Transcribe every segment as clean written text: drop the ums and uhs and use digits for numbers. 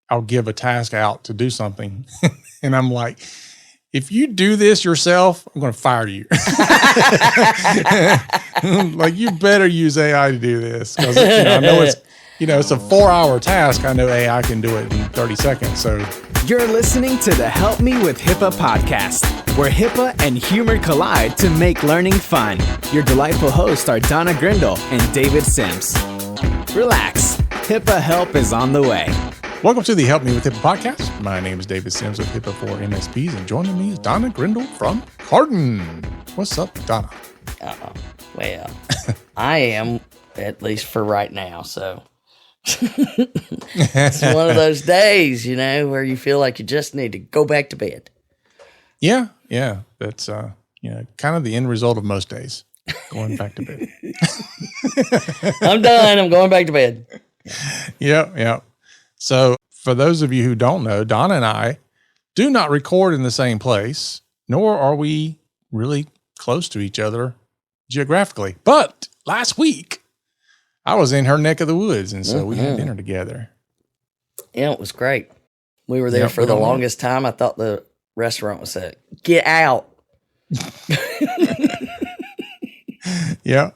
I'll give a task out to do something. And I'm like, if you do this yourself, I'm going to fire you. Like, you better use AI to do this. Because I know it's a 4-hour task. I know AI can do it in 30 seconds. So you're listening to the Help Me with HIPAA podcast, where HIPAA and humor collide to make learning fun. Your delightful hosts are Donna Grindle and David Sims. Relax. HIPAA help is on the way. welcome to the Help Me with HIPAA podcast. My name is David Sims with HIPAA for MSPs, and joining me is Donna Grindle from Carden. What's up, Donna? Well, I am, at least for right now, so it's one of those days, where you feel like you just need to go back to bed. Yeah, that's kind of the end result of most days, going back to bed. I'm done. I'm going back to bed. Yeah. So for those of you who don't know, Donna and I do not record in the same place, nor are we really close to each other geographically. But last week, I was in her neck of the woods, and so we had dinner together. Yeah, it was great. We were there for the longest time. I thought the restaurant was said, "Get out." Yeah.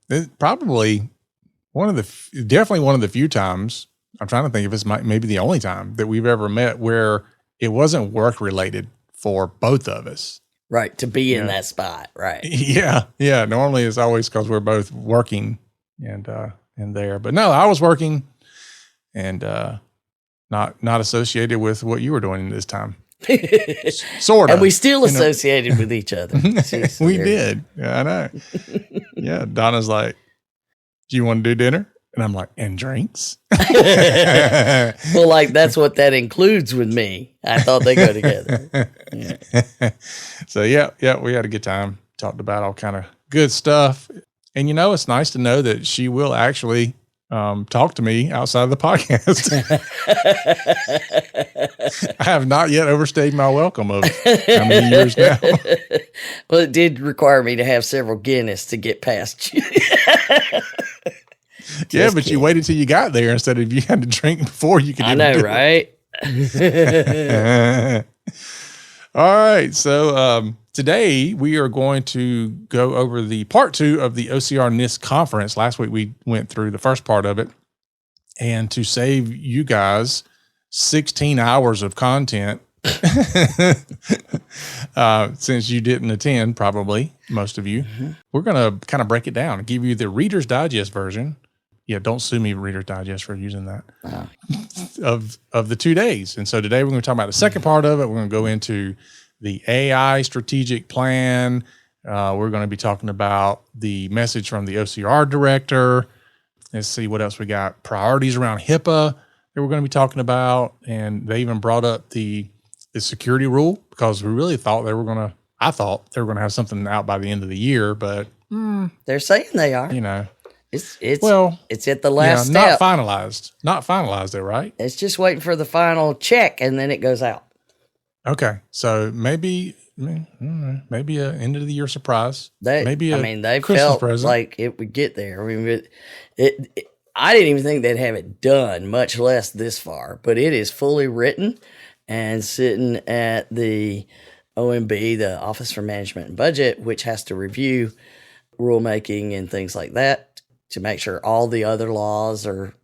It's probably definitely one of the few times, I'm trying to think if it's maybe the only time that we've ever met where it wasn't work related for both of us. Right. To be in that spot. Right. Yeah. Normally it's always because we're both working and there, but no, I was working and, not associated with what you were doing this time. Sort of. And we still associated with each other. We did. Yeah, I know. Yeah. Donna's like, do you want to do dinner? And I'm like, and drinks? Well, that's what that includes with me. I thought they go together. Yeah. So yeah, we had a good time. Talked about all kind of good stuff. And it's nice to know that she will actually talk to me outside of the podcast. I have not yet overstayed my welcome of how many years now. Well, it did require me to have several Guinness to get past you. Yeah, but you waited till you got there instead of you had to drink before you could. I know, right? All right, so today we are going to go over the part 2 of the OCR NIST conference. Last week we went through the first part of it, and to save you guys 16 hours of content, since you didn't attend, probably most of you, we're going to kind of break it down and give you the Reader's Digest version. Yeah, don't sue me, Reader's Digest, for using that, of the 2 days. And so today we're going to talk about the second part of it. We're going to go into the AI strategic plan. We're going to be talking about the message from the OCR director. Let's see what else we got. Priorities around HIPAA that we're going to be talking about. And they even brought up the security rule, because we really thought I thought they were going to have something out by the end of the year, but they're saying they are. It's at the last step. Not finalized though, right? It's just waiting for the final check, and then it goes out. Okay, so maybe a end of the year surprise. They Christmas felt present. like it would get there. I mean, I didn't even think they'd have it done, much less this far. But it is fully written and sitting at the OMB, the Office for Management and Budget, which has to review rulemaking and things like that to make sure all the other laws are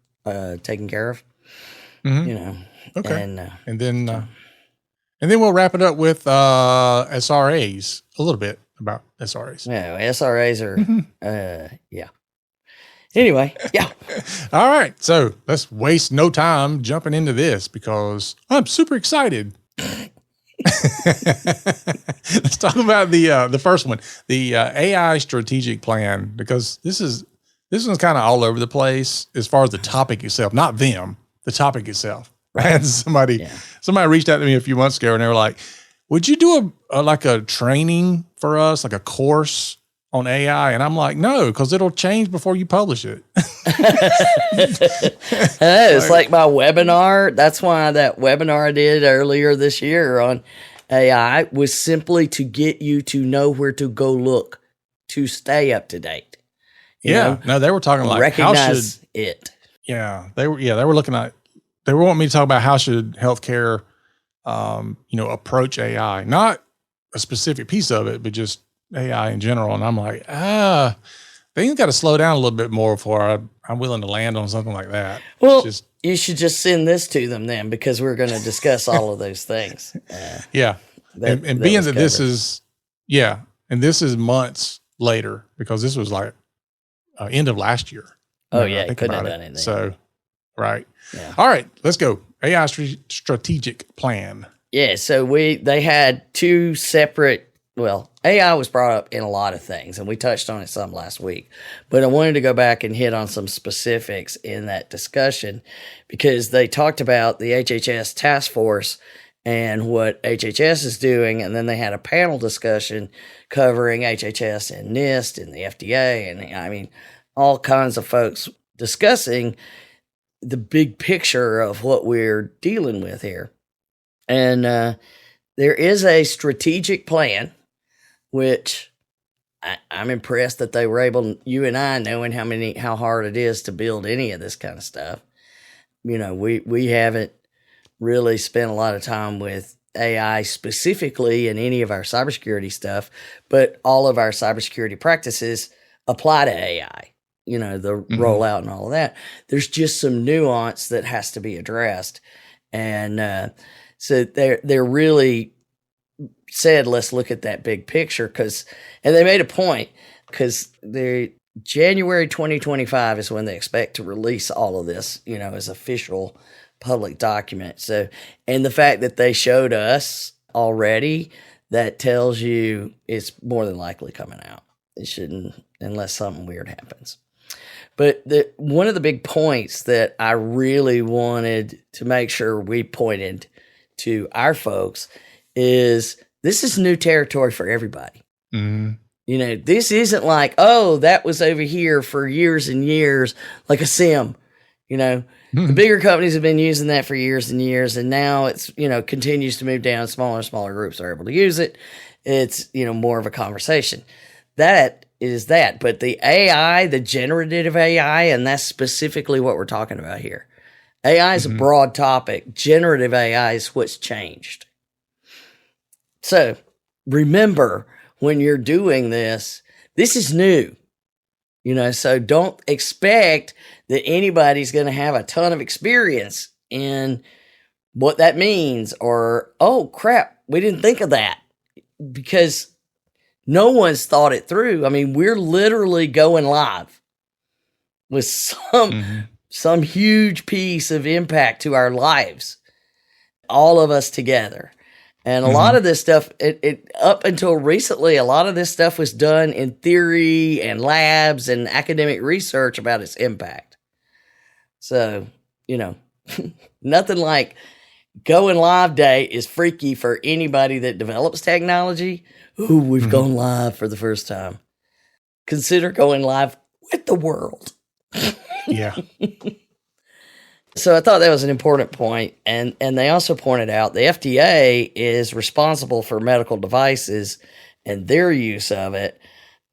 taken care of. Okay, and then we'll wrap it up with SRAs, a little bit about SRAs. Yeah, SRAs are, yeah. Anyway, yeah. All right, so let's waste no time jumping into this because I'm super excited. Let's talk about the first one, the AI strategic plan, because this one's kind of all over the place as far as the topic itself, not them, the topic itself. Right? And somebody reached out to me a few months ago and they were like, would you do a training for us, like a course on AI? And I'm like, no, because it'll change before you publish it. It's like my webinar. That's why that webinar I did earlier this year on AI was simply to get you to know where to go look to stay up to date. No, they were talking like recognize it. Yeah, they were looking at they want me to talk about how should healthcare, approach AI, not a specific piece of it, but just AI in general. And I'm like, things got to slow down a little bit more before I'm willing to land on something like that. Well, you should just send this to them then, because we're going to discuss all of those things. Yeah. And being that this is, and this is months later, because this was like end of last year. Oh, yeah. Couldn't have done anything. So, right. Yeah. All right, let's go. AI strategic plan. Yeah. So they had two separate, AI was brought up in a lot of things, and we touched on it some last week, but I wanted to go back and hit on some specifics in that discussion, because they talked about the HHS task force and what HHS is doing. And then they had a panel discussion covering HHS and NIST and the FDA. And all kinds of folks discussing the big picture of what we're dealing with here. And there is a strategic plan, which I'm impressed that they were able, you and I, knowing how hard it is to build any of this kind of stuff. We haven't really spent a lot of time with AI specifically in any of our cybersecurity stuff, but all of our cybersecurity practices apply to AI, the rollout and all of that. There's just some nuance that has to be addressed. And so they're really said, let's look at that big picture, and they made a point, because January 2025 is when they expect to release all of this, as official public document. So, and the fact that they showed us already, that tells you it's more than likely coming out. It shouldn't, unless something weird happens. But one of the big points that I really wanted to make sure we pointed to our folks is this is new territory for everybody. Mm-hmm. This isn't like, oh, that was over here for years and years, like a SIM. The bigger companies have been using that for years and years, and now it's, continues to move down. Smaller and smaller groups are able to use it. It's, more of a conversation. That is that. But the AI, the generative AI, and that's specifically what we're talking about here. AI is a broad topic. Generative AI is what's changed. So remember, when you're doing this is new. So don't expect that anybody's going to have a ton of experience in what that means, or, oh crap, we didn't think of that, because no one's thought it through. We're literally going live with some huge piece of impact to our lives, all of us together. And a lot of this stuff, it up until recently, a lot of this stuff was done in theory and labs and academic research about its impact. So, nothing like going live day is freaky for anybody that develops technology. Ooh, we've gone live for the first time. Consider going live with the world. Yeah. So I thought that was an important point. And they also pointed out the FDA is responsible for medical devices and their use of it.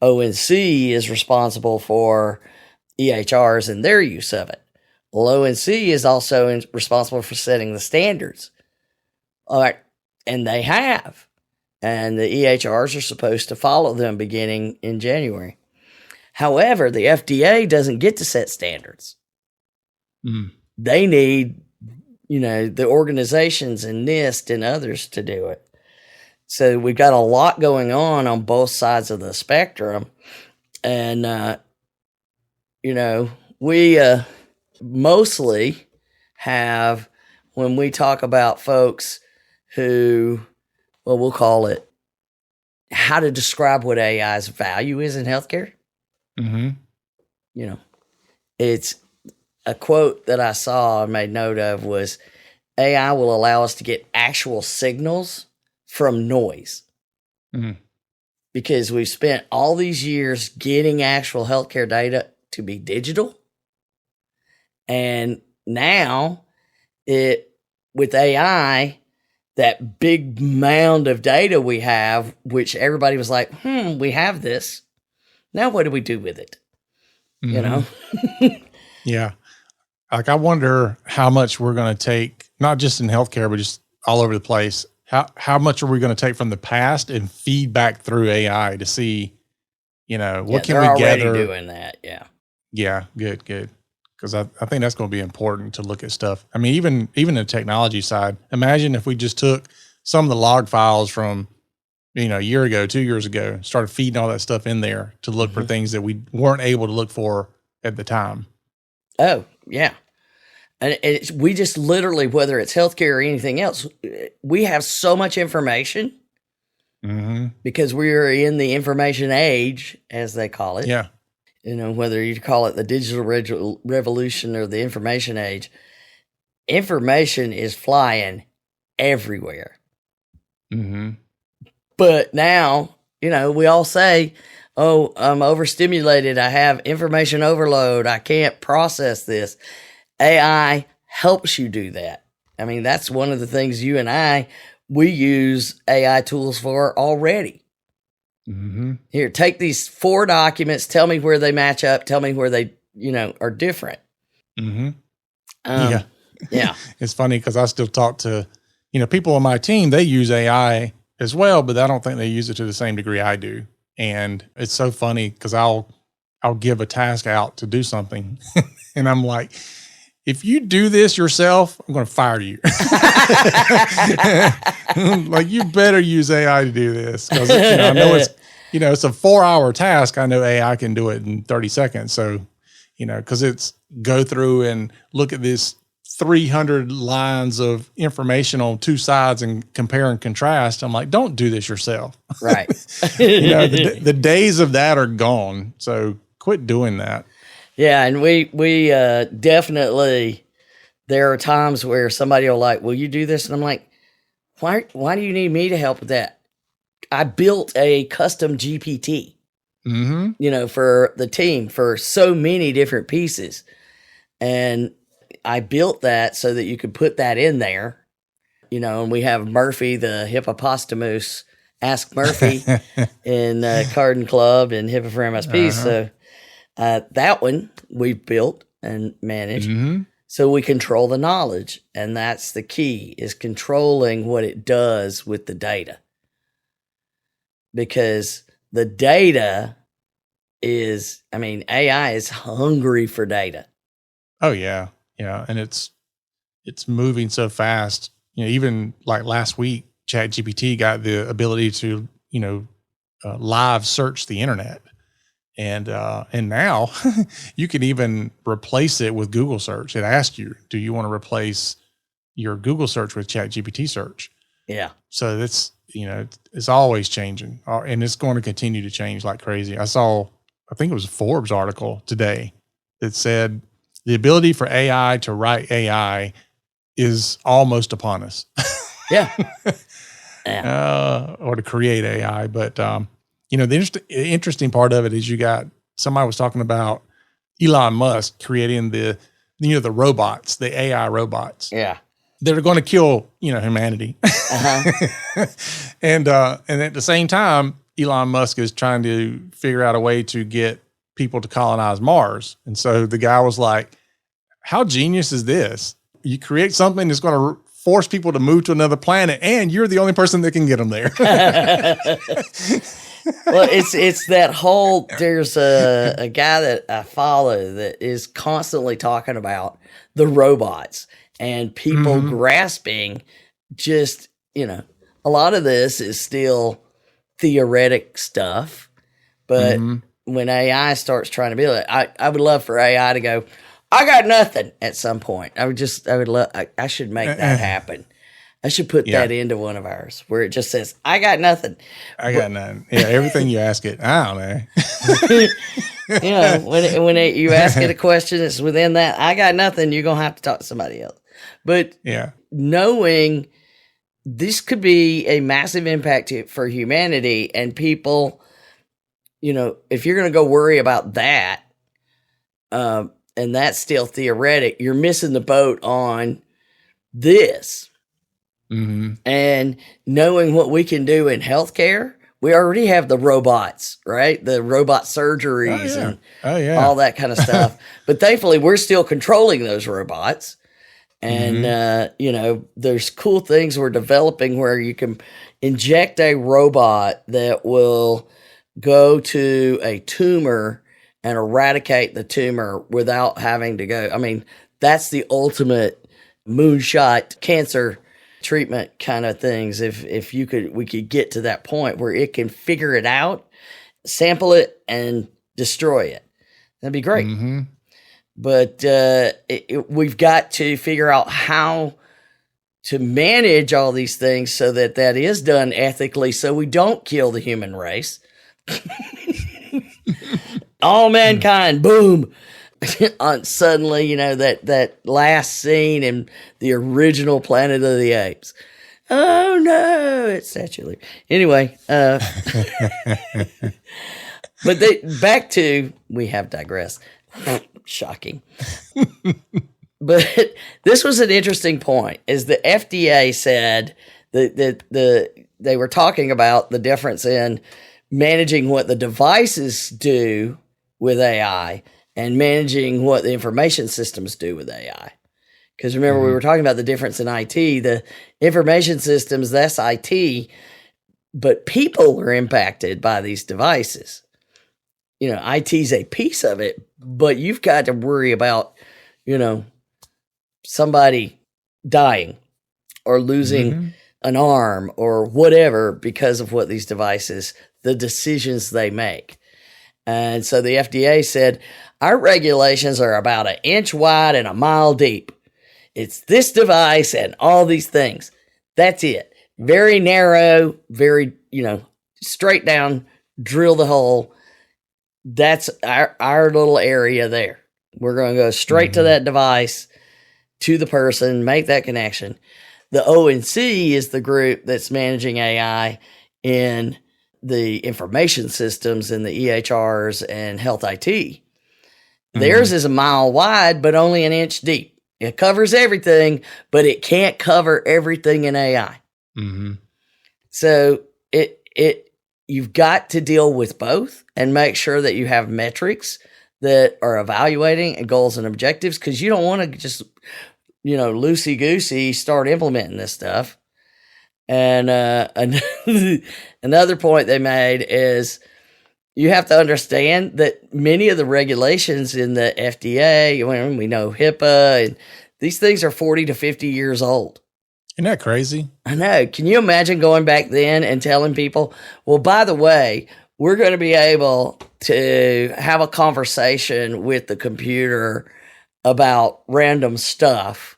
ONC is responsible for EHRs and their use of it. Well, ONC is also responsible for setting the standards. All right. And they have. And the EHRs are supposed to follow them beginning in January. However, the FDA doesn't get to set standards. They need, the organizations and NIST and others to do it. So we've got a lot going on both sides of the spectrum. And, we mostly have, when we talk about folks who, we'll call it how to describe what AI's value is in healthcare. It's a quote that I saw and made note of was, AI will allow us to get actual signals from noise. Because we've spent all these years getting actual healthcare data to be digital. And now with AI, that big mound of data we have, which everybody was like, we have this. Now what do we do with it? Yeah. Like, I wonder how much we're going to take, not just in healthcare, but just all over the place. How much are we going to take from the past and feed back through AI to see, what can we already gather? Doing that. Yeah. Yeah. Good. Because I think that's going to be important to look at stuff. I mean, even the technology side, imagine if we just took some of the log files from, a year ago, 2 years ago, started feeding all that stuff in there to look for things that we weren't able to look for at the time. Oh, yeah. And we just literally, whether it's healthcare or anything else, we have so much information because we're in the information age, as they call it. Yeah. Whether you call it the digital revolution or the information age, information is flying everywhere. But now, we all say, oh, I'm overstimulated. I have information overload. I can't process this. AI helps you do that. I mean, that's one of the things you and we use AI tools for already. Here, take these 4 documents. Tell me where they match up. Tell me where they, are different. Yeah. Yeah. It's funny because I still talk to, people on my team, they use AI as well, but I don't think they use it to the same degree I do. And it's so funny because I'll give a task out to do something and I'm like, if you do this yourself, I'm going to fire you. Like, you better use AI to do this. Because, I know it's a 4-hour task. I know AI can do it in 30 seconds. So, because it's go through and look at this 300 lines of information on 2 sides and compare and contrast. I'm like, don't do this yourself. Right. The days of that are gone. So quit doing that. Yeah, and we definitely, there are times where somebody will like, will you do this? And I'm like, why do you need me to help with that? I built a custom GPT, for the team for so many different pieces. And I built that so that you could put that in there, and we have Murphy, the hippopotamus, Ask Murphy in Carden Club and HIPAA for MSP. So that one we've built and managed. So we control the knowledge. And that's the key, is controlling what it does with the data. Because the data AI is hungry for data. Oh, yeah. Yeah. And it's moving so fast. Even like last week, ChatGPT got the ability to, live search the internet. And now you can even replace it with Google search. It asks you, do you want to replace your Google search with ChatGPT search? Yeah. So that's, it's always changing, and it's going to continue to change like crazy. I think it was a Forbes article today that said the ability for AI to write AI is almost upon us. Yeah. Or to create AI. But, the interesting part of it is somebody was talking about Elon Musk creating the robots, the AI robots. Yeah. That are going to kill, humanity. And at the same time, Elon Musk is trying to figure out a way to get people to colonize Mars. And so the guy was like, how genius is this? You create something that's going to force people to move to another planet, and you're the only person that can get them there. Well, it's that whole, there's a guy that I follow that is constantly talking about the robots and people grasping just, a lot of this is still theoretic stuff, but when AI starts trying to build it, I would love for AI to go, I got nothing at some point. I should make that happen. I should put that into one of ours where it just says, I got nothing. I got nothing. Yeah, everything you ask it, I don't know. When you ask it a question that's within that, I got nothing, you're going to have to talk to somebody else. But knowing this could be a massive impact for humanity, and people, if you're going to go worry about that, and that's still theoretic, you're missing the boat on this. And knowing what we can do in healthcare we already have the robots, right? The robot surgeries and all that kind of stuff. But thankfully, we're still controlling those robots. And, there's cool things we're developing where you can inject a robot that will go to a tumor and eradicate the tumor without having to go. I mean, that's the ultimate moonshot cancer treatment kind of things. If we could get to that point where it can figure it out, sample it, and destroy it, that'd be great. Mm-hmm. But we've got to figure out how to manage all these things so that is done ethically, so we don't kill the human race. All mankind, boom. Suddenly, that last scene in the original Planet of the Apes. Oh no, it's Statue of Liberty. Anyway, but we have digressed. Shocking. But this was an interesting point, is the FDA said that they were talking about the difference in managing what the devices do with AI and managing what the information systems do with AI. Because remember, we were talking about the difference in IT. The information systems, that's IT, but people are impacted by these devices. IT is a piece of it, but you've got to worry about, somebody dying or losing an arm or whatever because of what these devices, the decisions they make. And so the FDA said, our regulations are about 1 inch wide and 1 mile deep. It's this device and all these things. That's it. Very narrow, very, straight down, drill the hole. That's our little area there. We're going to go straight to that device, to the person, make that connection. The ONC is the group that's managing AI in the information systems in the EHRs and health IT. Theirs is 1 mile wide, but only 1 inch deep. It covers everything, but it can't cover everything in AI. So you've got to deal with both and make sure that you have metrics that are evaluating and goals and objectives, because you don't want to just, loosey-goosey start implementing this stuff. And another point they made is you have to understand that many of the regulations in the FDA, we know HIPAA, and these things are 40 to 50 years old. Isn't that crazy? I know. Can you imagine going back then and telling people, well, by the way, we're going to be able to have a conversation with the computer about random stuff,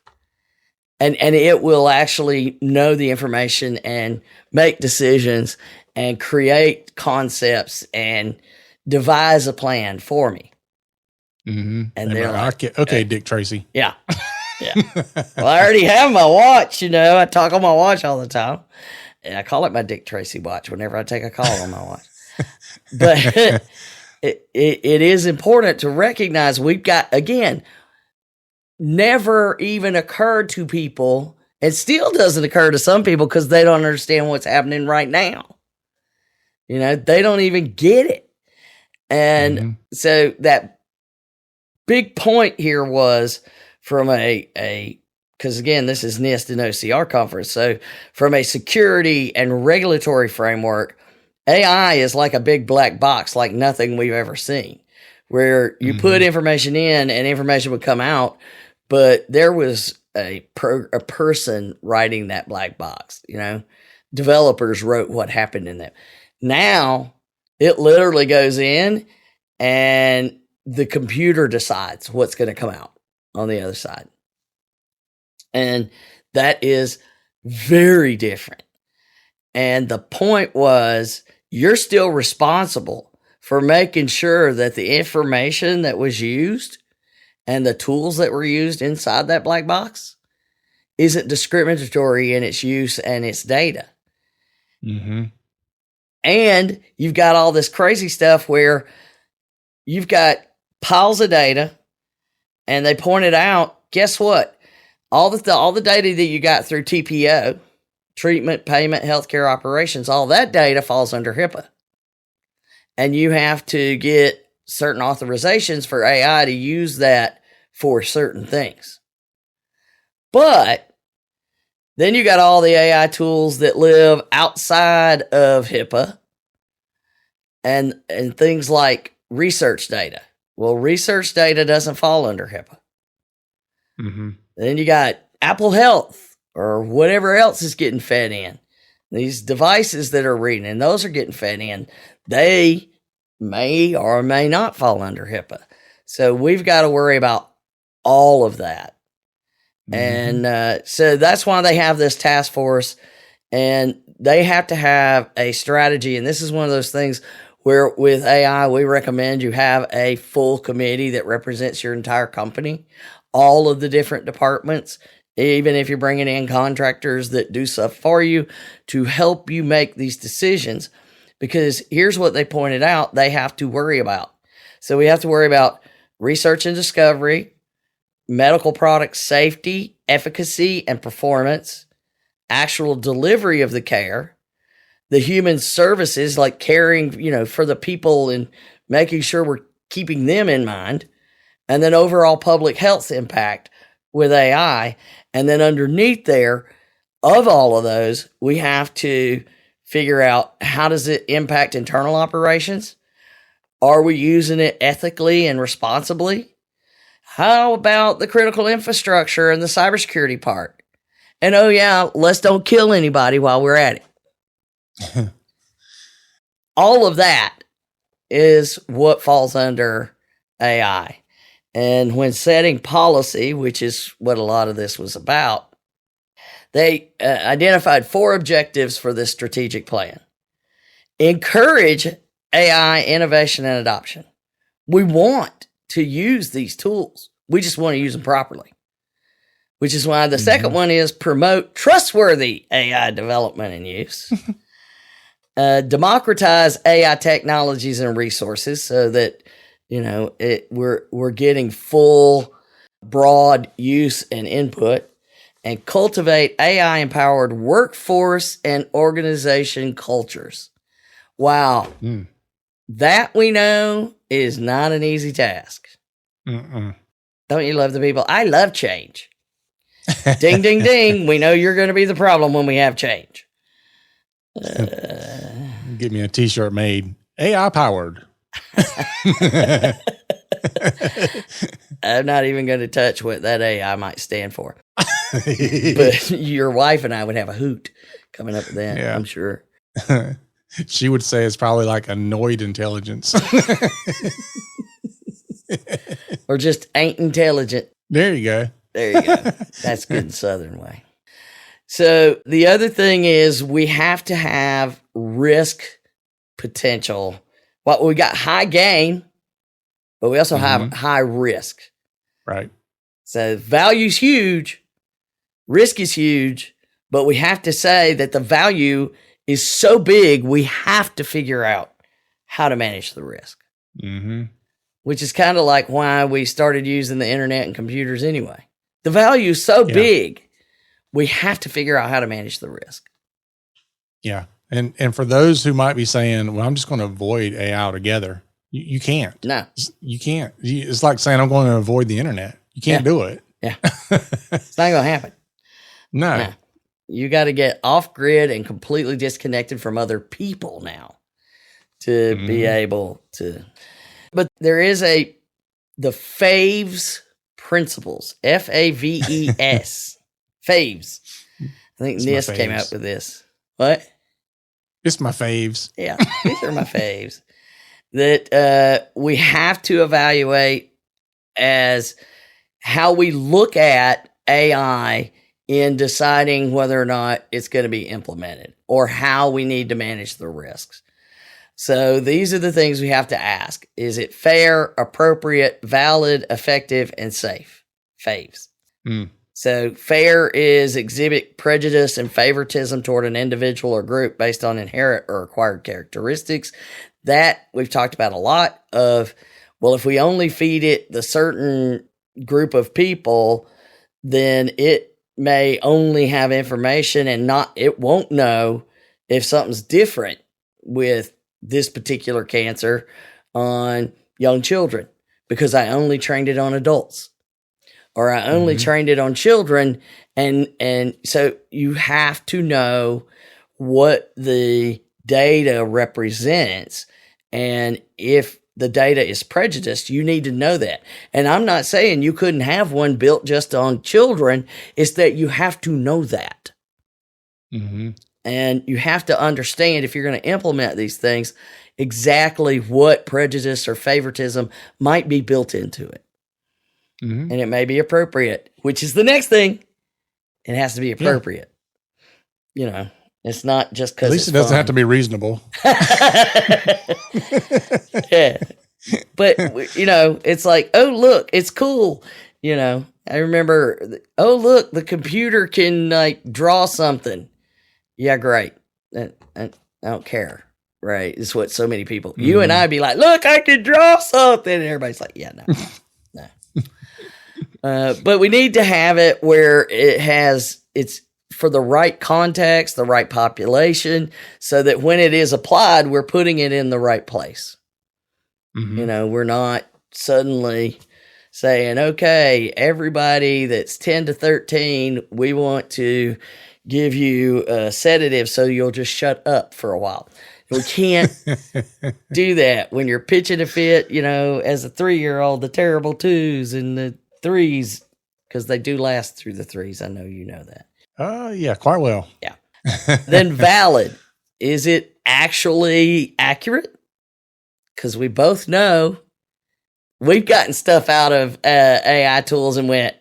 and it will actually know the information and make decisions and create concepts and devise a plan for me. And they're like, okay, Dick Tracy. Yeah. Yeah. Well, I already have my watch, I talk on my watch all the time. And I call it my Dick Tracy watch whenever I take a call on my watch. But it is important to recognize we've got, again, never even occurred to people. It still doesn't occur to some people because they don't understand what's happening right now. They don't even get it. And so that big point here was from because again, this is NIST and OCR conference. So from a security and regulatory framework, AI is like a big black box, like nothing we've ever seen, where you put information in and information would come out, but there was a person writing that black box. Developers wrote what happened in that. Now it literally goes in and the computer decides what's going to come out on the other side. And that is very different. And the point was, you're still responsible for making sure that the information that was used and the tools that were used inside that black box isn't discriminatory in its use and its data. And you've got all this crazy stuff where you've got piles of data, and they pointed out, guess what? All the data that you got through TPO, treatment, payment, healthcare operations, all that data falls under HIPAA. And you have to get certain authorizations for AI to use that for certain things. But then you got all the AI tools that live outside of HIPAA and things like research data. Well, research data doesn't fall under HIPAA. Mm-hmm. Then you got Apple Health or whatever else is getting fed in. These devices that are reading, and those are getting fed in. They may or may not fall under HIPAA. So we've got to worry about all of that. Mm-hmm. And so that's why they have this task force, and they have to have a strategy. And this is one of those things where with AI, we recommend you have a full committee that represents your entire company, all of the different departments, even if you're bringing in contractors that do stuff for you to help you make these decisions. Because here's what they pointed out they have to worry about. So we have to worry about research and discovery, medical product safety, efficacy, and performance, actual delivery of the care, the human services like caring, for the people and making sure we're keeping them in mind, and then overall public health impact with AI. And then underneath there, of all of those, we have to figure out how does it impact internal operations? Are we using it ethically and responsibly? How about the critical infrastructure and the cybersecurity part? And oh yeah, let's don't kill anybody while we're at it. All of that is what falls under AI. And when setting policy, which is what a lot of this was about, they identified 4 objectives for this strategic plan. Encourage AI innovation and adoption. We want to use these tools. We just want to use them properly, which is why the second one is promote trustworthy AI development and use. Democratize AI technologies and resources so that, we're getting full, broad use and input. And cultivate AI-empowered workforce and organization cultures. Wow. That we know is not an easy task. Don't you love the people? I love change. Ding, ding, ding. We know you're going to be the problem when we have change. Get me a t-shirt made. AI-powered. I'm not even going to touch what that AI might stand for. But your wife and I would have a hoot coming up with that, yeah. I'm sure. She would say it's probably like annoyed intelligence. Or just ain't intelligent. There you go. There you go. That's good Southern way. So the other thing is we have to have risk potential. Well, we got high gain, but we also have high risk. Right. So value's huge. Risk is huge, but we have to say that the value is so big, we have to figure out how to manage the risk. Which is kind of like why we started using the internet and computers anyway. The value is so big, we have to figure out how to manage the risk. Yeah. And for those who might be saying, well, I'm just going to avoid AI altogether. You can't. No. You can't. It's like saying I'm going to avoid the internet. You can't do it. Yeah. It's not going to happen. No. You got to get off grid and completely disconnected from other people now to be able to. But there is the FAVES principles, FAVES, FAVES. I think NIST came out with this. What? It's my faves. Yeah, these are my faves. That we have to evaluate as how we look at AI in deciding whether or not it's going to be implemented or how we need to manage the risks. So these are the things we have to ask. Is it fair, appropriate, valid, effective, and safe? Faves. So fair is exhibit prejudice and favoritism toward an individual or group based on inherent or acquired characteristics. That we've talked about a lot of, well, if we only feed it the certain group of people, then it may only have information and it won't know if something's different with this particular cancer on young children because I only trained it on adults or I only trained it on children. And so you have to know what the data represents. And if the data is prejudiced, you need to know that. And I'm not saying you couldn't have one built just on children. It's that you have to know that. And you have to understand if you're going to implement these things, exactly what prejudice or favoritism might be built into it. And it may be appropriate, which is the next thing. It has to be appropriate. You know, it's not just because at least it doesn't have to be reasonable. Yeah. But, you know, it's like, oh, look, it's cool. You know, I remember, oh, look, the computer can like draw something. Yeah, great. I don't care. Right. It's what so many people, you and I be like, look, I can draw something. And everybody's like, yeah, no. But we need to have it where it's for the right context, the right population, so that when it is applied, we're putting it in the right place. You know, we're not suddenly saying, okay, everybody that's 10 to 13, we want to give you a sedative so you'll just shut up for a while. We can't do that when you're pitching a fit, you know, as a 3-year-old, the terrible 2s and the 3s, because they do last through the 3s. I know you know that. Yeah, quite well. Yeah. Then valid. Is it actually accurate? Because we both know we've gotten stuff out of AI tools and went,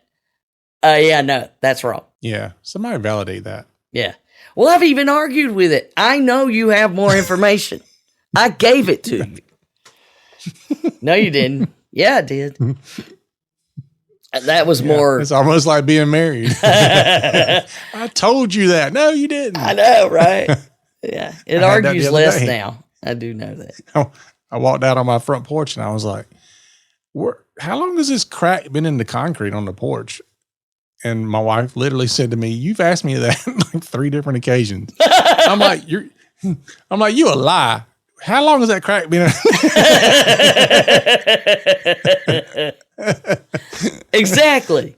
yeah, no, that's wrong. Yeah. Somebody validate that. Yeah. Well, I've even argued with it. I know you have more information. I gave it to you. No, you didn't. Yeah, I did. That was more. It's almost like being married. I told you that. No, you didn't. I know, right? Yeah. It argues less now. I do know that. I walked out on my front porch and I was like, how long has this crack been in the concrete on the porch? And my wife literally said to me, you've asked me that like 3 different occasions. I'm like, you a lie. How long has that crack been? Exactly.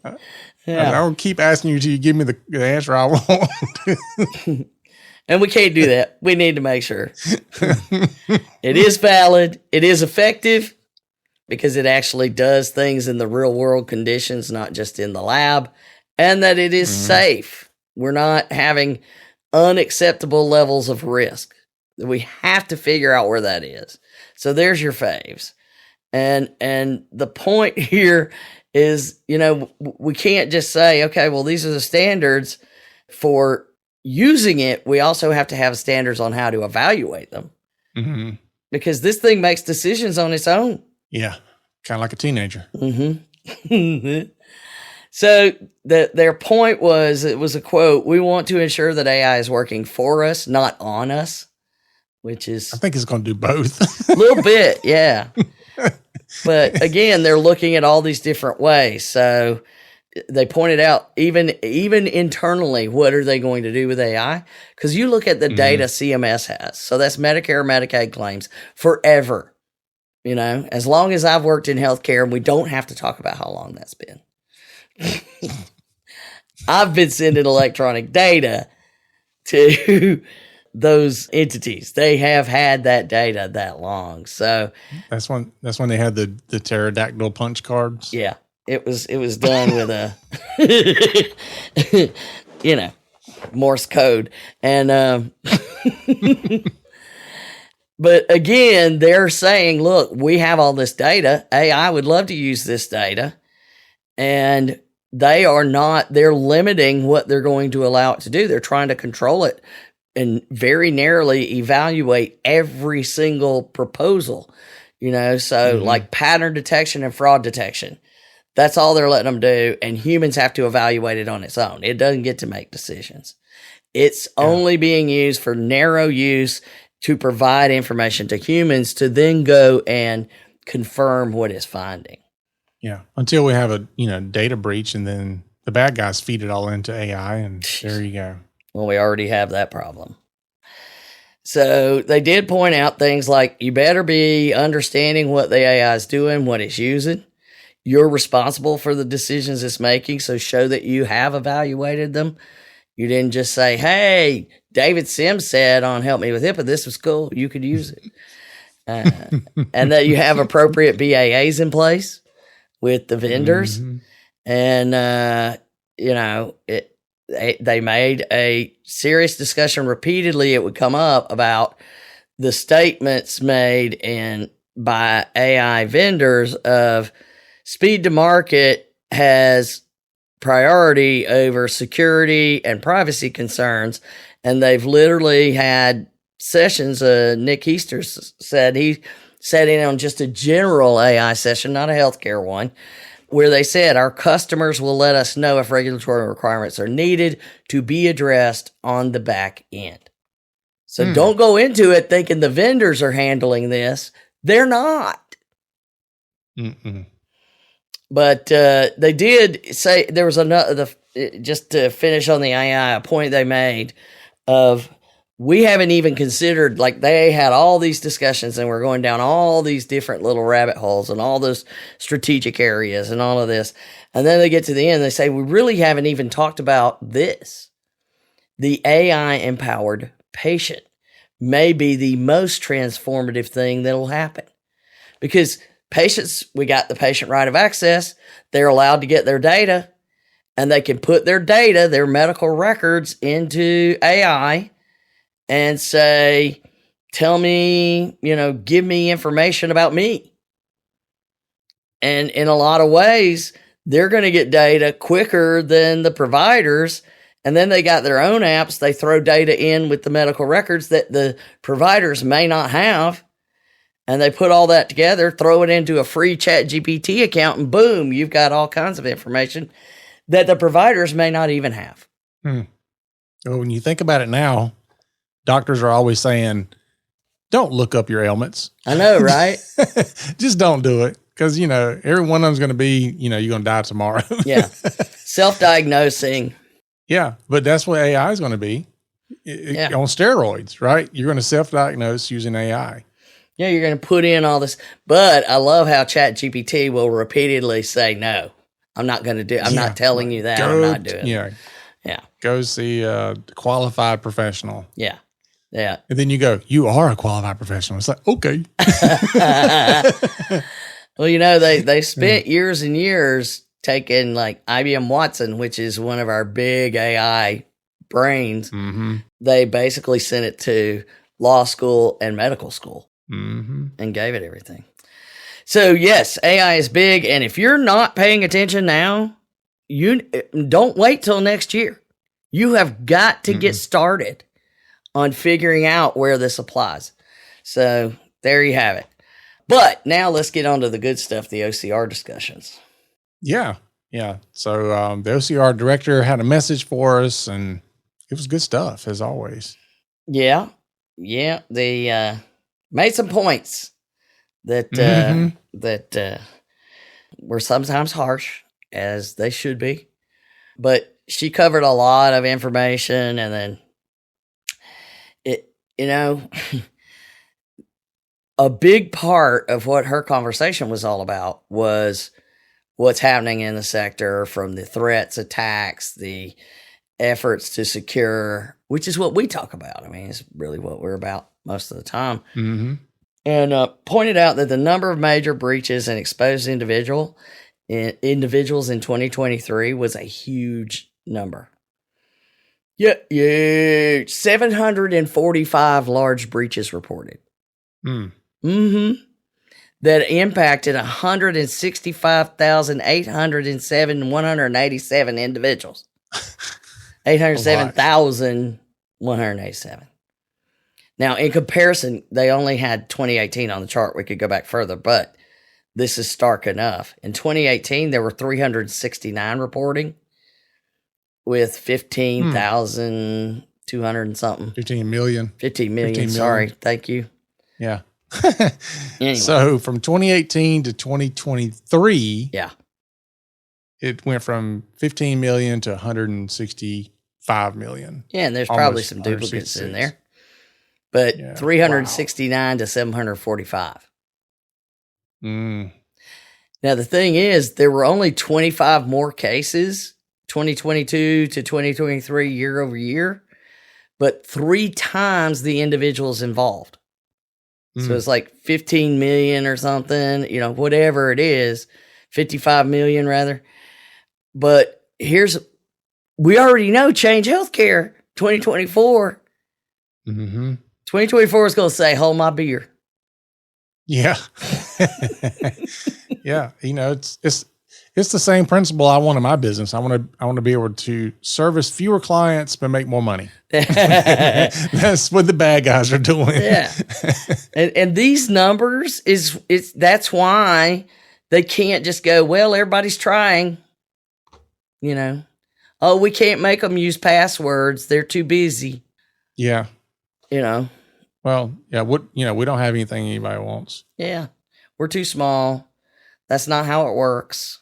Yeah. I don't keep asking you till you give me the answer I want. And we can't do that. We need to make sure it is valid. It is effective because it actually does things in the real world conditions, not just in the lab, and that it is safe. We're not having unacceptable levels of risk. We have to figure out where that is. So there's your faves. And the point here is, you know, we can't just say, okay, well, these are the standards for using it. We also have to have standards on how to evaluate them because this thing makes decisions on its own. Yeah. Kind of like a teenager. So their point was, it was a quote, we want to ensure that AI is working for us, not on us, which is... I think it's going to do both. A little bit, yeah. But again, they're looking at all these different ways. So they pointed out, even internally, what are they going to do with AI? Because you look at the data CMS has. So that's Medicare, Medicaid claims forever. You know, as long as I've worked in healthcare, and we don't have to talk about how long that's been. I've been sending electronic data to those entities. They have had that data that long. So that's when they had the pterodactyl punch cards. Yeah. It was done with a you know, Morse code. And but again, they're saying, look, we have all this data. AI would love to use this data. And they're limiting what they're going to allow it to do. They're trying to control it and very narrowly evaluate every single proposal, you know, so like pattern detection and fraud detection. That's all they're letting them do. And humans have to evaluate it on its own. It doesn't get to make decisions. It's only being used for narrow use to provide information to humans to then go and confirm what it's finding. Yeah. Until we have a, data breach and then The bad guys feed it all into AI, and there you go. Well, we already have that problem. So they did point out things like you better be understanding what the AI is doing, what it's using. You're responsible for the decisions it's making, so show that you have evaluated them. You didn't just say, hey, David Sims said on Help Me with HIPAA, this was cool, you could use it. And that you have appropriate BAAs in place with the vendors. Mhm. And, they made a serious discussion repeatedly. It would come up about the statements made by AI vendors of speed to market has priority over security and privacy concerns. And they've literally had sessions. Nick Easter said he sat in on just a general AI session, not a healthcare one, where they said our customers will let us know if regulatory requirements are needed to be addressed on the back end. So don't go into it thinking the vendors are handling this. They're not. Mm-mm. But they did say there was another, just to finish on the AI, a point they made of we haven't even considered, like they had all these discussions and we're going down all these different little rabbit holes and all those strategic areas and all of this. And then they get to the end, they say, we really haven't even talked about this. The AI empowered patient may be the most transformative thing that will happen because patients, we got the patient right of access. They're allowed to get their data and they can put their data, their medical records into AI and say, tell me, give me information about me. And in a lot of ways, they're going to get data quicker than the providers. And then they got their own apps. They throw data in with the medical records that the providers may not have. And they put all that together, throw it into a free ChatGPT account, and boom, you've got all kinds of information that the providers may not even have. Well, when you think about it now, doctors are always saying, don't look up your ailments. I know, right? Just don't do it. Because, every one of them's going to be, you're going to die tomorrow. Yeah. Self-diagnosing. Yeah. But that's what AI is going to be on steroids, right? You're going to self-diagnose using AI. Yeah, you're going to put in all this. But I love how ChatGPT will repeatedly say, no, I'm not going to do it. I'm not telling you that. I'm not doing it. Yeah. Go see a qualified professional. Yeah. Yeah. And then you go, you are a qualified professional. It's like, okay. Well, they spent years and years taking like IBM Watson, which is one of our big AI brains. Mm-hmm. They basically sent it to law school and medical school and gave it everything. So yes, AI is big. And if you're not paying attention now, you don't wait till next year. You have got to get started on figuring out where this applies. So there you have it. But now let's get on to the good stuff, the OCR discussions. Yeah. Yeah. So the OCR director had a message for us and it was good stuff as always. Yeah. Yeah. They made some points that that were sometimes harsh, as they should be. But she covered a lot of information, and then a big part of what her conversation was all about was what's happening in the sector, from the threats, attacks, the efforts to secure, which is what we talk about. I mean, it's really what we're about most of the time. Mm-hmm. And pointed out that the number of major breaches and exposed individuals in 2023 was a huge number. Yeah, 745 large breaches reported. That impacted 165,187 individuals. 807,187. Now, in comparison, they only had 2018 on the chart. We could go back further, but this is stark enough. In 2018, there were 369 reporting with 15,200 and something. 15 million. 15 million. Sorry. Thank you. Yeah. Anyway. So from 2018 to 2023, it went from 15 million to 165 million. Yeah, and there's Almost probably some duplicates in 166. there. But Yeah. 369 to 745. Mm. Now, the thing is, there were only 25 more cases, 2022 to 2023 year over year, but 3 times the individuals involved. So it's like 15 million or something, whatever it is, 55 million rather. But we already know Change Healthcare 2024. Mm-hmm. 2024 is going to say, hold my beer. Yeah. Yeah. It's the same principle I want in my business. I want to be able to service fewer clients but make more money. That's what the bad guys are doing. Yeah. And these numbers that's why they can't just go, well, everybody's trying, Oh, we can't make them use passwords. They're too busy. Yeah. Well, yeah, we don't have anything anybody wants. Yeah. We're too small. That's not how it works.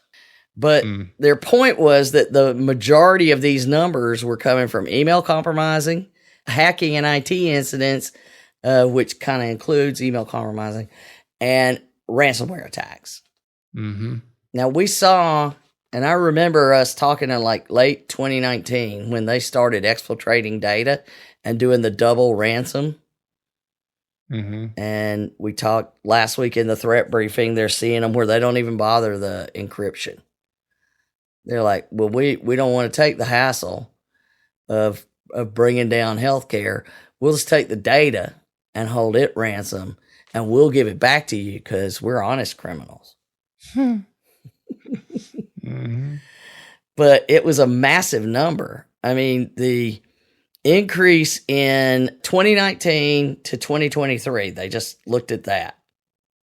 But their point was that the majority of these numbers were coming from email compromising, hacking and IT incidents, which kind of includes email compromising, and ransomware attacks. Mm-hmm. Now, we saw, and I remember us talking in like late 2019 when they started exfiltrating data and doing the double ransom. Mm-hmm. And we talked last week in the threat briefing, they're seeing them where they don't even bother the encryption. They're like, well, we don't want to take the hassle of bringing down healthcare. We'll just take the data and hold it ransom, and we'll give it back to you because we're honest criminals. Mm-hmm. But it was a massive number. I mean, the increase in 2019 to 2023, they just looked at that.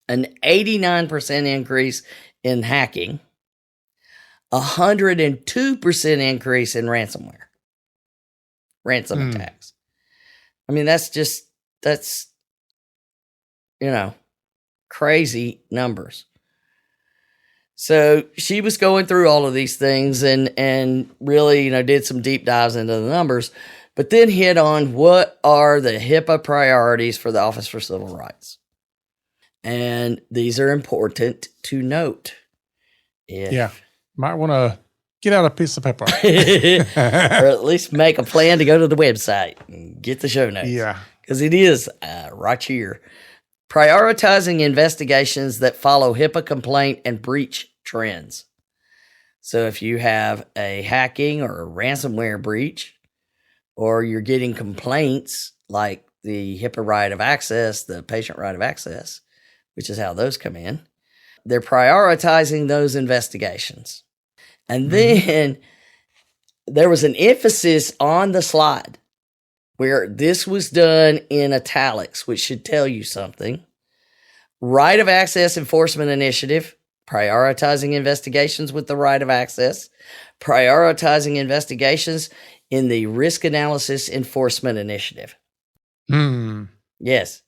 An 89% increase in hacking. 102% increase in ransom attacks. I mean, that's crazy numbers. So she was going through all of these things and really, did some deep dives into the numbers, but then hit on what are the HIPAA priorities for the Office for Civil Rights. And these are important to note. Yeah. Might want to get out a piece of paper. Or at least make a plan to go to the website and get the show notes. Yeah. Because it is right here. Prioritizing investigations that follow HIPAA complaint and breach trends. So if you have a hacking or a ransomware breach, or you're getting complaints like the HIPAA right of access, the patient right of access, which is how those come in, they're prioritizing those investigations. And then there was an emphasis on the slide where this was done in italics, which should tell you something. Right of Access Enforcement Initiative, prioritizing investigations with the right of access, prioritizing investigations in the Risk Analysis Enforcement Initiative. Yes,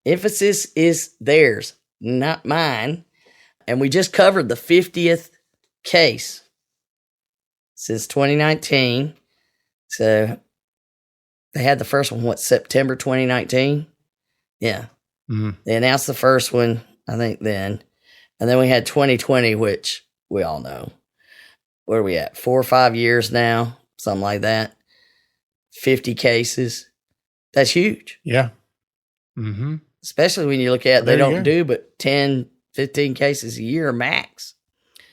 emphasis is theirs, not mine. And we just covered the 50th case since 2019. So they had the first one, September 2019? Yeah. They announced the first one, I think then. And then we had 2020, which we all know. Where are we at? 4 or 5 years now? Something like that. 50 cases. That's huge. Yeah. Mm-hmm. Especially when you look at they There you don't go. do but 10, 15 cases a year max.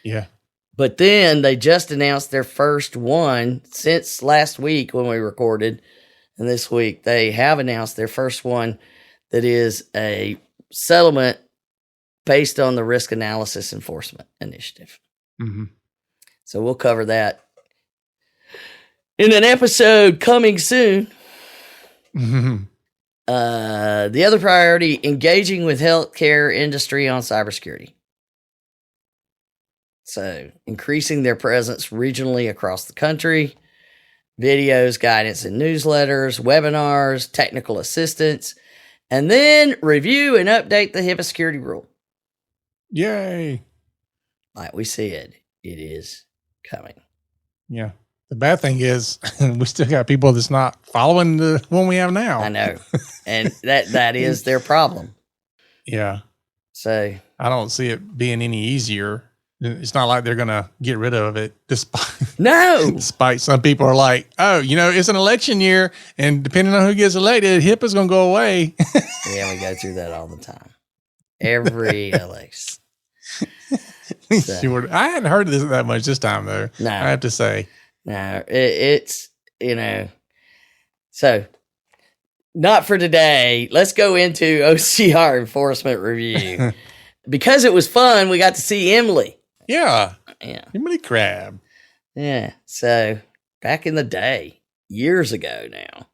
Yeah. But then they just announced their first one since last week when we recorded. And this week they have announced their first one that is a settlement based on the Risk Analysis Enforcement Initiative. Mm-hmm. So we'll cover that in an episode coming soon. Mm-hmm. The other priority, engaging with healthcare industry on cybersecurity. So increasing their presence regionally across the country, videos, guidance and newsletters, webinars, technical assistance, and then review and update the HIPAA security rule. Yay. Like we said, it is coming. Yeah. The bad thing is we still got people that's not following the one we have now. I know. And that is their problem. Yeah. So I don't see it being any easier. It's not like they're going to get rid of it despite some people are like, oh, it's an election year and depending on who gets elected, HIPAA's going to go away. Yeah, we go through that all the time. Every election. Sure. I hadn't heard this that much this time though. No. I have to say. No, it's, so not for today. Let's go into OCR enforcement review. Because it was fun, we got to see Emily. Yeah. Yeah. Emily Crabb. Yeah. So back in the day, years ago now,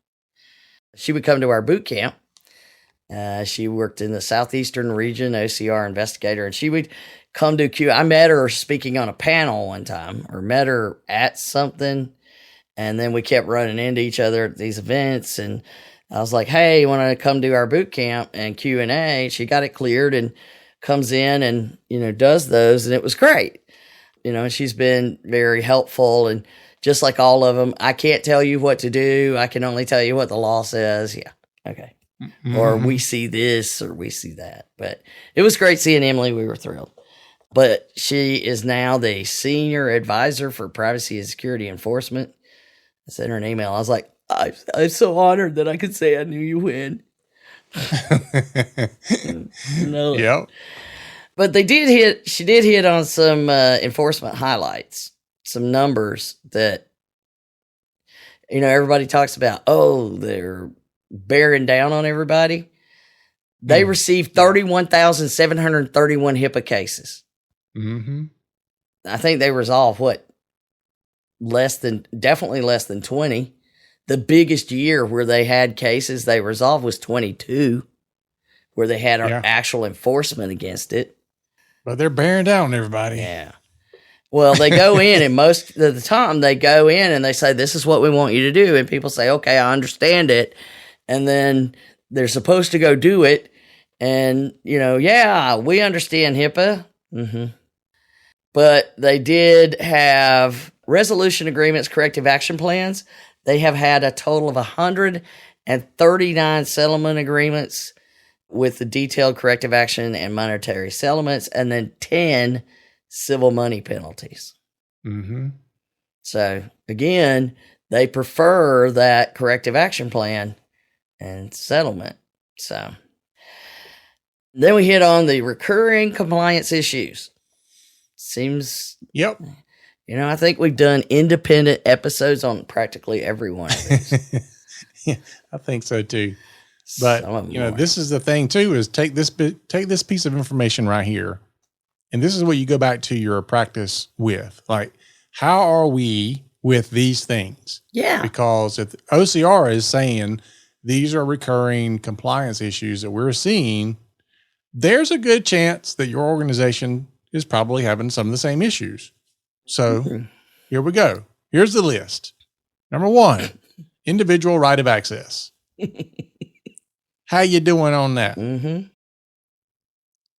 she would come to our boot camp. She worked in the Southeastern region, OCR investigator, and she would come to Q. I met her speaking on a panel one time, or met her at something, and then we kept running into each other at these events. And I was like, "Hey, you want to come do our boot camp and Q&A?" She got it cleared and comes in and does those, and it was great. She's been very helpful, and just like all of them, I can't tell you what to do. I can only tell you what the law says. Yeah, okay. Mm-hmm. Or we see this, or we see that. But it was great seeing Emily. We were thrilled. But she is now the senior advisor for privacy and security enforcement. I sent her an email. I was like, I'm so honored that I could say I knew you when. No. Yep. But she did hit on some enforcement highlights, some numbers that, everybody talks about, they're bearing down on everybody. They received 31,731 HIPAA cases. Mm-hmm. I think they resolved definitely less than 20. The biggest year where they had cases they resolved was 22, where they had actual enforcement against it. But they're bearing down on everybody. Yeah. Well, they go in, and most of the time they go in and they say, "This is what we want you to do." And people say, "Okay, I understand it." And then they're supposed to go do it. And, yeah, we understand HIPAA. Mm-hmm. But they did have resolution agreements, corrective action plans. They have had a total of 139 settlement agreements with the detailed corrective action and monetary settlements, and then 10 civil money penalties. Mm-hmm. So, again, they prefer that corrective action plan and settlement. So, then we hit on the recurring compliance issues. Seems... Yep. I think we've done independent episodes on practically every one of these. Yeah, I think so too. But this is the thing too: is take this piece of information right here, and this is what you go back to your practice with. Like, how are we with these things? Yeah. Because if OCR is saying these are recurring compliance issues that we're seeing, there's a good chance that your organization is probably having some of the same issues. So here we go. Here's the list. Number 1, individual right of access. How you doing on that? Mm-hmm.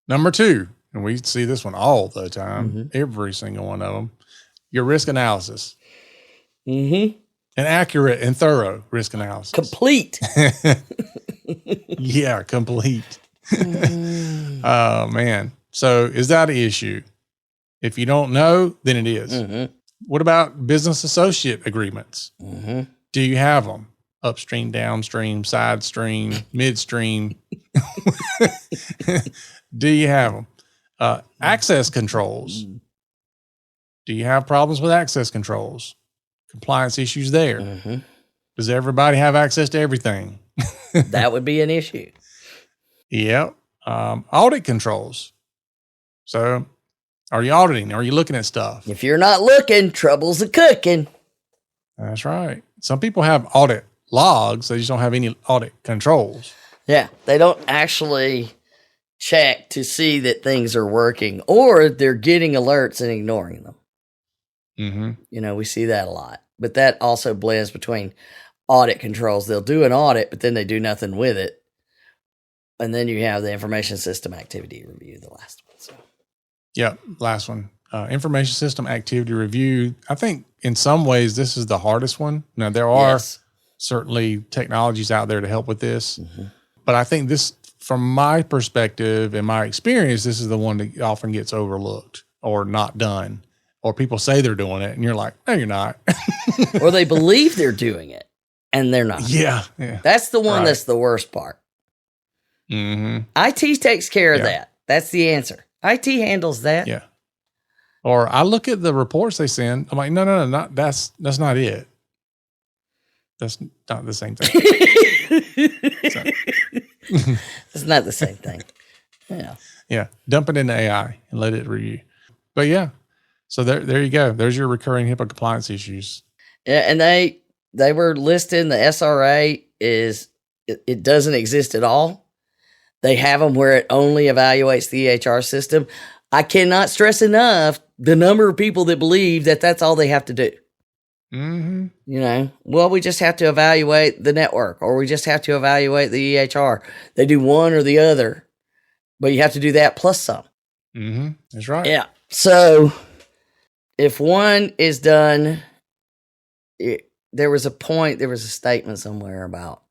Number 2, and we see this one all the time, every single one of them, your risk analysis. Mm-hmm. An accurate and thorough risk analysis. Complete. Yeah, complete. Oh, man. So is that an issue? If you don't know, then it is. Mm-hmm. What about business associate agreements? Mm-hmm. Do you have them? Upstream, downstream, side stream, midstream. Do you have them? Access controls. Do you have problems with access controls? Compliance issues there. Mm-hmm. Does everybody have access to everything? That would be an issue. Yep. Audit controls. So, are you auditing? Are you looking at stuff? If you're not looking, trouble's a cooking. That's right. Some people have audit logs. They just don't have any audit controls. Yeah. They don't actually check to see that things are working, or they're getting alerts and ignoring them. Mm-hmm. We see that a lot. But that also blends between audit controls. They'll do an audit, but then they do nothing with it. And then you have the information system activity review, the last one. So. Yep, last one. Information system activity review. I think in some ways this is the hardest one. Now, there are certainly technologies out there to help with this, but I think this, from my perspective and my experience, this is the one that often gets overlooked or not done, or people say they're doing it and you're like, no, you're not. Or they believe they're doing it and they're not. Yeah. That's the one that's the worst part. IT takes care of that. That's the answer. IT handles that. Yeah. Or I look at the reports they send. I'm like, no, not that's not it. That's not the same thing. It's not the same thing. Yeah. Yeah. Dump it into AI and let it review. But yeah. So there you go. There's your recurring HIPAA compliance issues. Yeah, and they were listing the SRA it doesn't exist at all. They have them where it only evaluates the EHR system. I cannot stress enough the number of people that believe that that's all they have to do. You know, well, we just have to evaluate the network, or we just have to evaluate the EHR. They do one or the other, but you have to do that plus some. That's right. Yeah. So if one is done, there was a statement somewhere about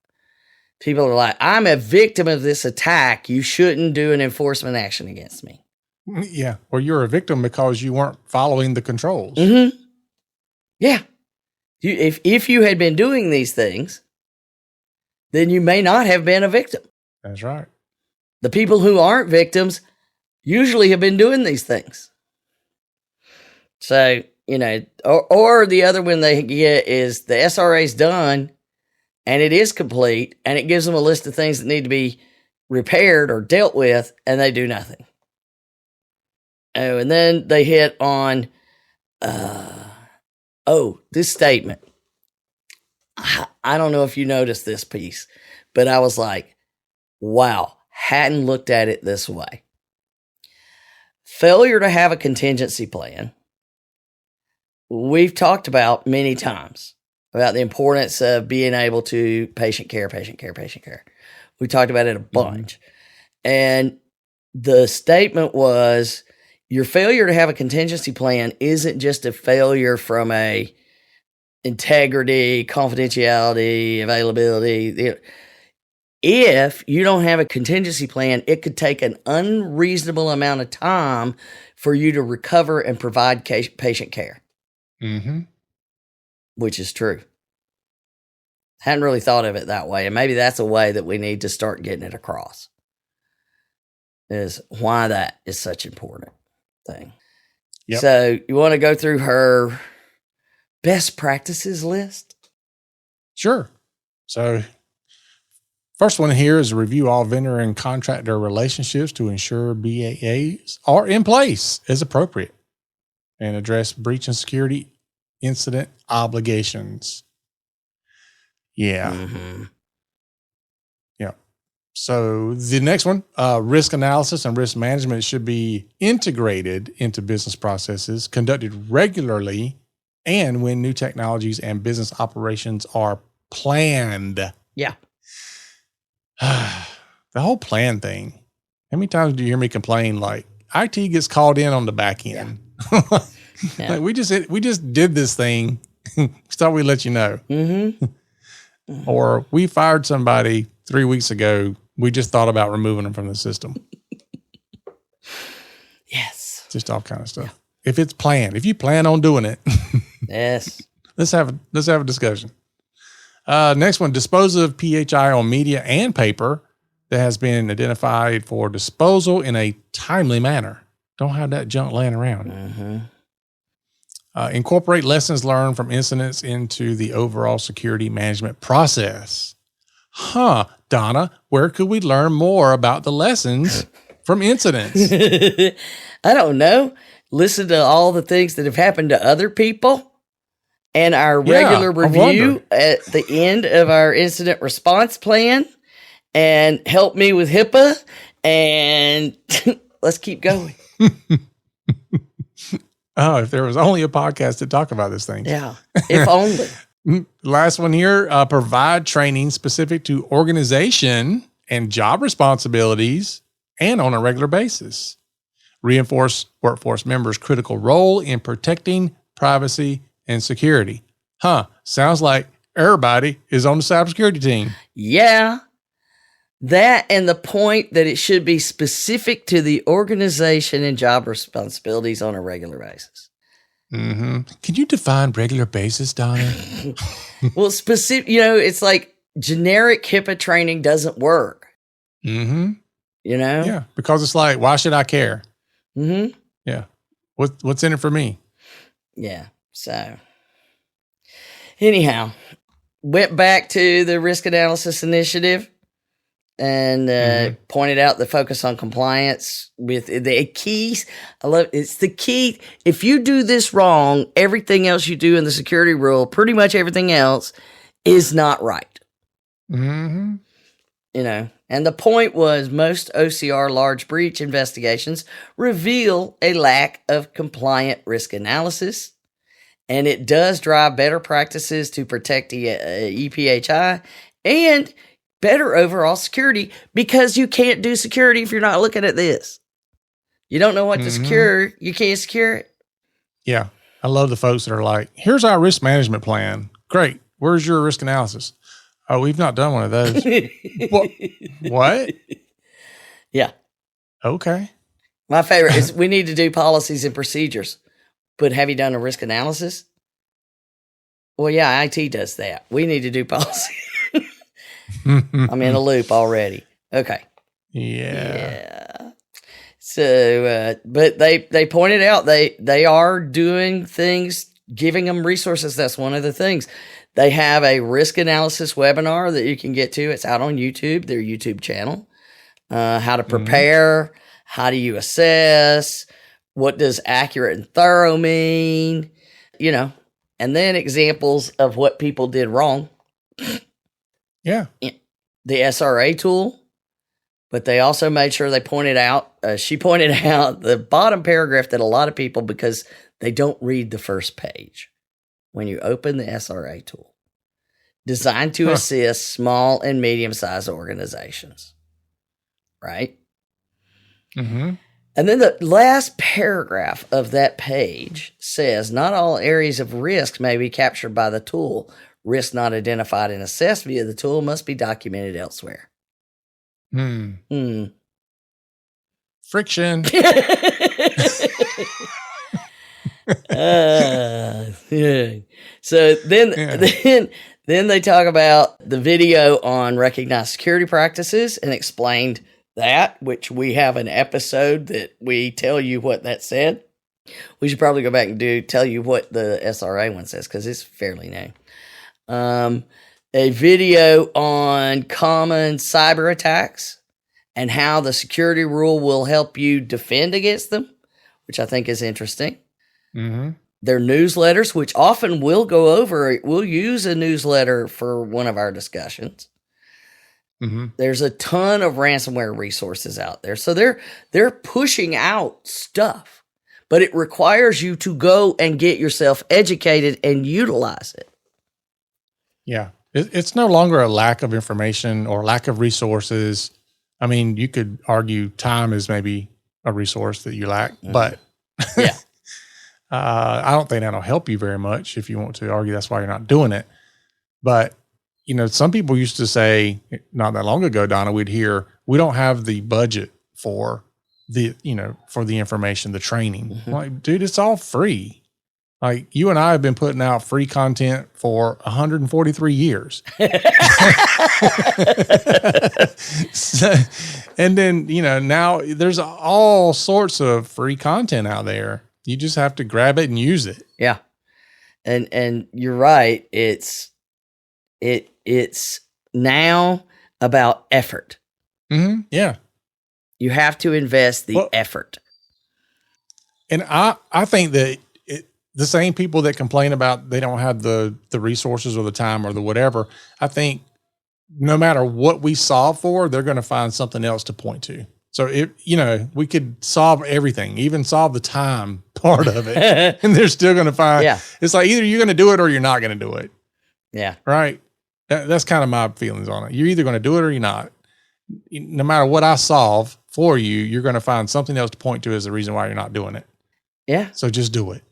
people are like, I'm a victim of this attack. You shouldn't do an enforcement action against me. Yeah. Or you're a victim because you weren't following the controls. Yeah. If you had been doing these things, then you may not have been a victim. That's right. The people who aren't victims usually have been doing these things. So, you know, or the other one they get is the SRA's done and it is complete and it gives them a list of things that need to be repaired or dealt with, and they do nothing. Oh, and then they hit on, this statement. I don't know if you noticed this piece, but I was like, wow, hadn't looked at it this way. Failure to have a contingency plan. We've talked about many times about the importance of being able to patient care. We talked about it a bunch. And the statement was, your failure to have a contingency plan isn't just a failure from a integrity, confidentiality, availability. If you don't have a contingency plan, it could take an unreasonable amount of time for you to recover and provide patient care. Which is true. Hadn't really thought of it that way. And maybe that's a way that we need to start getting it across, is why that is such an important thing. So you want to go through her best practices list? Sure. So first one here is review all vendor and contractor relationships to ensure BAAs are in place as appropriate and address breach and security incident obligations. Yeah. Yeah. So the next one, risk analysis and risk management should be integrated into business processes, conducted regularly, and when new technologies and business operations are planned. Yeah. The whole plan thing. How many times do you hear me complain like IT gets called in on the back end? Like we just did this thing. Just thought we'd let you know. Or we fired somebody 3 weeks ago. We just thought about removing them from the system. Yes. Just all kind of stuff. If it's planned, if you plan on doing it. Yes. Let's have a discussion. Next one, dispose of PHI on media and paper that has been identified for disposal in a timely manner. Don't have that junk laying around. Incorporate lessons learned from incidents into the overall security management process. Donna, where could we learn more about the lessons from incidents? I don't know. Listen to all the things that have happened to other people and our regular review at the end of our incident response plan, and help me with HIPAA, and let's keep going. Oh, if there was only a podcast to talk about this thing. Yeah, if only. Last one here, provide training specific to organization and job responsibilities and on a regular basis. reinforce workforce members' critical role in protecting privacy and security. Sounds like everybody is on the cybersecurity team. Yeah. That and the point that it should be specific to the organization and job responsibilities on a regular basis. Mm-hmm. Can you define regular basis, Donna? Well, specific, it's like generic HIPAA training doesn't work. Mm-hmm. Yeah, because it's like, why should I care? Mm-hmm. Yeah. What's in it for me? Yeah. So anyhow, went back to the risk analysis initiative and pointed out the focus on compliance with the keys. It's the key. If you do this wrong, everything else you do in the security rule, pretty much everything else is not right. Mm-hmm. And the point was most OCR large breach investigations reveal a lack of compliant risk analysis, and it does drive better practices to protect the EPHI and better overall security, because you can't do security if you're not looking at this. You don't know what to secure, you can't secure it. Yeah. I love the folks that are like, here's our risk management plan. Great. Where's your risk analysis? Oh, we've not done one of those. What? Yeah. Okay. My favorite is we need to do policies and procedures, but have you done a risk analysis? Well, yeah, IT does that. We need to do policy. I'm in a loop already. Okay. Yeah. So, but they pointed out they are doing things, giving them resources. That's one of the things. They have a risk analysis webinar that you can get to. It's out on YouTube, their YouTube channel. How to prepare, how do you assess, what does accurate and thorough mean, and then examples of what people did wrong. Yeah. The SRA tool, but they also made sure they pointed out, she pointed out the bottom paragraph that a lot of people, because they don't read the first page when you open the SRA tool, designed to assist small and medium-sized organizations, right? Mm-hmm. And then the last paragraph of that page says, not all areas of risk may be captured by the tool. Risk not identified and assessed via the tool must be documented elsewhere. Friction. Yeah. So then they talk about the video on recognized security practices and explained that, which we have an episode that we tell you what that said. We should probably go back and tell you what the SRA one says, because it's fairly new. A video on common cyber attacks and how the security rule will help you defend against them, which I think is interesting. Mm-hmm. Their newsletters, which often we'll use a newsletter for one of our discussions. Mm-hmm. There's a ton of ransomware resources out there. So they're pushing out stuff, but it requires you to go and get yourself educated and utilize it. Yeah. It's no longer a lack of information or lack of resources. I mean, you could argue time is maybe a resource that you lack, but yeah. I don't think that'll help you very much if you want to argue that's why you're not doing it. But, some people used to say, not that long ago, Donna, we'd hear, we don't have the budget for the information, the training. Mm-hmm. Like, dude, it's all free. Like, you and I have been putting out free content for 143 years. And then, now there's all sorts of free content out there. You just have to grab it and use it. Yeah. And you're right. It's now about effort. Mm-hmm. Yeah. You have to invest the effort. And I think that the same people that complain about they don't have the resources or the time or the whatever, I think no matter what we solve for, they're going to find something else to point to. So we could solve everything, even solve the time part of it, and they're still going to find. Yeah. It's like either you're going to do it or you're not going to do it. Yeah. Right. That's kind of my feelings on it. You're either going to do it or you're not. no matter what I solve for you, you're going to find something else to point to as the reason why you're not doing it. Yeah. So just do it.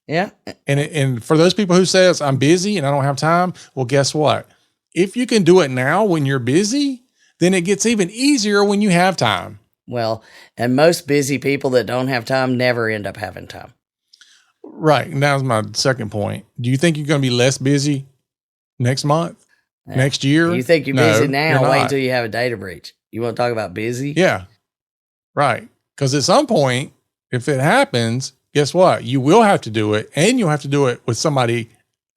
Yeah. And for those people who says I'm busy and I don't have time, well, guess what? If you can do it now when you're busy, then it gets even easier when you have time. Well, and most busy people that don't have time never end up having time. Right. And that was my second point. Do you think you're going to be less busy next month, next year? You think you're No, busy now? you're Wait not. until you have a data breach. You want to talk about busy? Yeah. Right. Because at some point, if it happens, guess what? You will have to do it, and you'll have to do it with somebody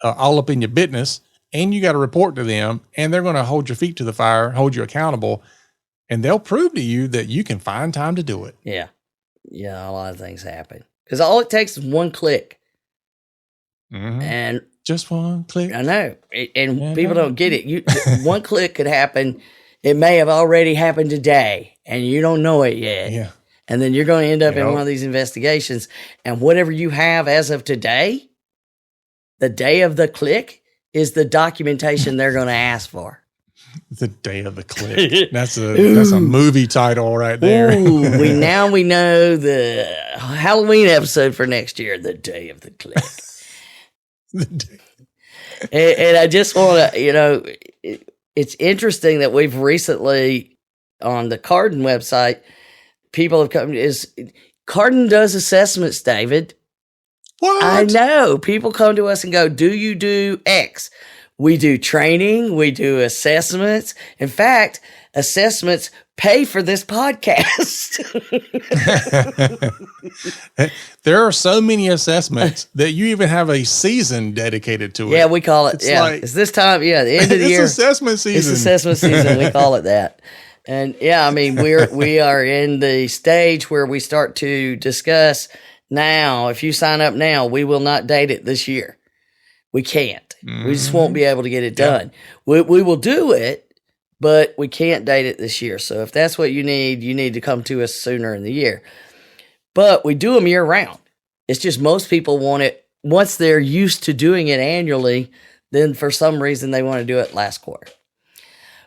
all up in your business, and you got to report to them, and they're going to hold your feet to the fire, hold you accountable, and they'll prove to you that you can find time to do it. Yeah. Yeah, a lot of things happen. Because all it takes is one click. Mm-hmm. And just one click. I know. And people don't get it. One click could happen. It may have already happened today, and you don't know it yet. Yeah. And then you're going to end up in one of these investigations. And whatever you have as of today, the day of the click, is the documentation they're going to ask for. The day of the click. That's a movie title right there. Ooh, we know the Halloween episode for next year, the day of the click. And I just want to, it's interesting that we've recently on the Cardin website, people have come Cardin does assessments, David. What? I know. People come to us and go, do you do X? We do training. We do assessments. In fact, assessments pay for this podcast. There are so many assessments that you even have a season dedicated to it. Yeah, we call it. It's this time. Yeah, the end of the year. It's assessment season. It's assessment season. We call it that. And yeah, I mean, we are in the stage where we start to discuss now. If you sign up now, we will not date it this year. We can't. We just won't be able to get it done. We will do it, but we can't date it this year. So if that's what you need to come to us sooner in the year. But we do them year round. It's just most people want it once they're used to doing it annually. Then for some reason they want to do it last quarter.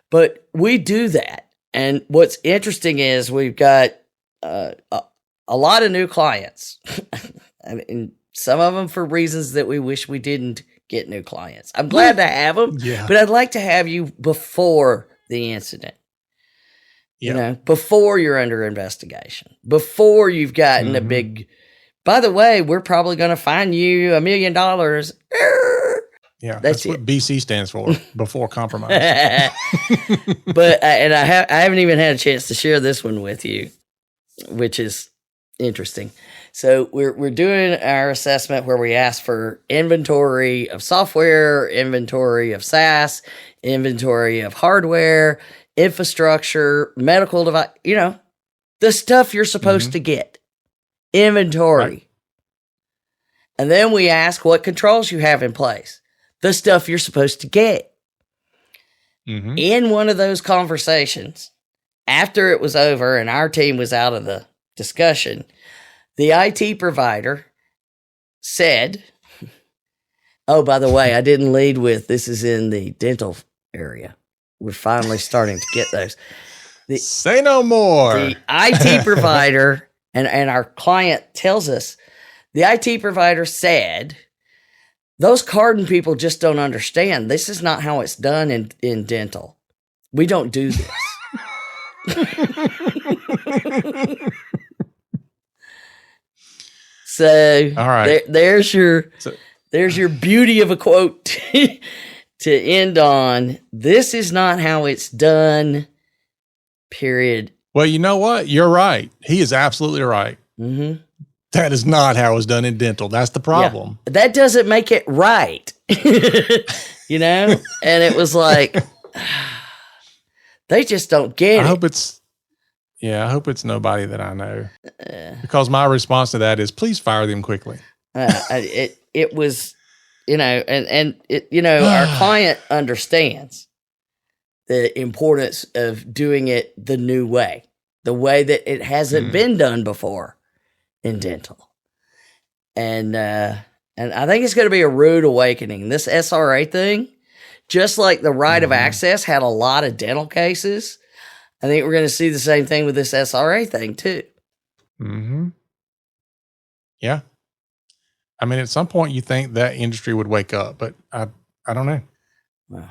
But we do that. And what's interesting is we've got a lot of new clients. I mean, some of them for reasons that we wish we didn't get new clients. I'm glad to have them, but I'd like to have you before the incident. Before you're under investigation, before you've gotten a big, by the way, we're probably going to fine you $1 million. Yeah, that's what BC stands for, before compromise. But I haven't even had a chance to share this one with you, which is interesting. So we're doing our assessment where we ask for inventory of software, inventory of SaaS, inventory of hardware, infrastructure, medical device, the stuff you're supposed to get. Inventory. Right. And then we ask what controls you have in place. The stuff you're supposed to get. Mm-hmm. In one of those conversations, after it was over and our team was out of the discussion, the IT provider said, oh, by the way, I didn't lead with this is in the dental area. We're finally starting to get those. Say no more. The IT provider, and our client tells us, the IT provider said, those Cardin people just don't understand. This is not how it's done in dental. We don't do this. So all right. There's your beauty of a quote to end on. This is not how it's done, period. Well, you know what? You're right. He is absolutely right. Mm-hmm. That is not how it's done in dental. That's the problem. Yeah. That doesn't make it right. And it was like, they just don't get it. I hope it's nobody that I know. Because my response to that is, please fire them quickly. It was, our client understands the importance of doing it the new way, the way that it hasn't been done before in dental. And I think it's going to be a rude awakening. This SRA thing, just like the right of access had a lot of dental cases, I think we're going to see the same thing with this SRA thing too. Mm-hmm. Yeah. I mean, at some point you think that industry would wake up, but I don't know.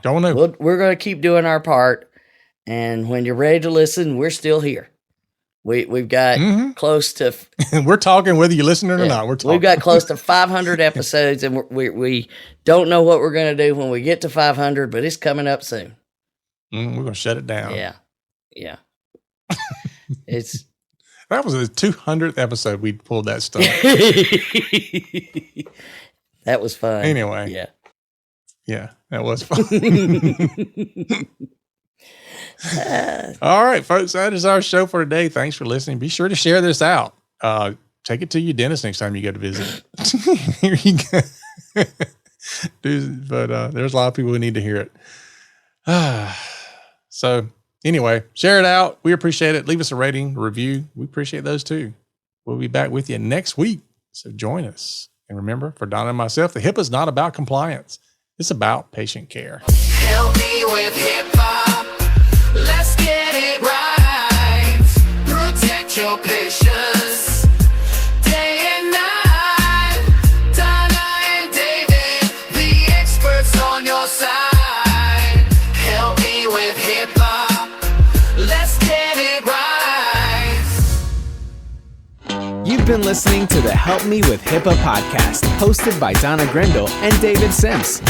Don't know. Well, we're going to keep doing our part. And when you're ready to listen, we're still here. We've got close to... We're talking whether you listen or not. We're talking. We've got close to 500 episodes, and we don't know what we're going to do when we get to 500, but it's coming up soon. We're going to shut it down. Yeah. It's... That was the 200th episode we pulled that stuff. That was fun. Anyway. Yeah, that was fun. All right, folks, that is our show for today. Thanks for listening. Be sure to share this out. Take it to your dentist next time you go to visit. Here you go. But there's a lot of people who need to hear it. So anyway, share it out. We appreciate it. Leave us a rating, a review. We appreciate those too. We'll be back with you next week. So join us. And remember, for Donna and myself, the HIPAA is not about compliance. It's about patient care. Help me with HIPAA. Let's get it right. Protect your patients day and night. Donna and David, the experts on your side. Help me with HIPAA. Let's get it right. You've been listening to the Help Me with HIPAA podcast, hosted by Donna Grindle and David Sims.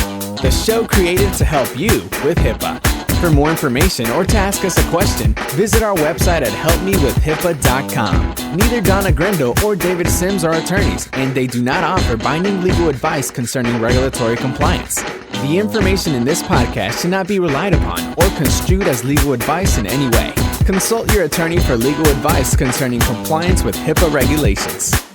The show created to help you with HIPAA. For more information or to ask us a question, visit our website at helpmewithhipaa.com. Neither Donna Grindle or David Sims are attorneys, and they do not offer binding legal advice concerning regulatory compliance. The information in this podcast should not be relied upon or construed as legal advice in any way. Consult your attorney for legal advice concerning compliance with HIPAA regulations.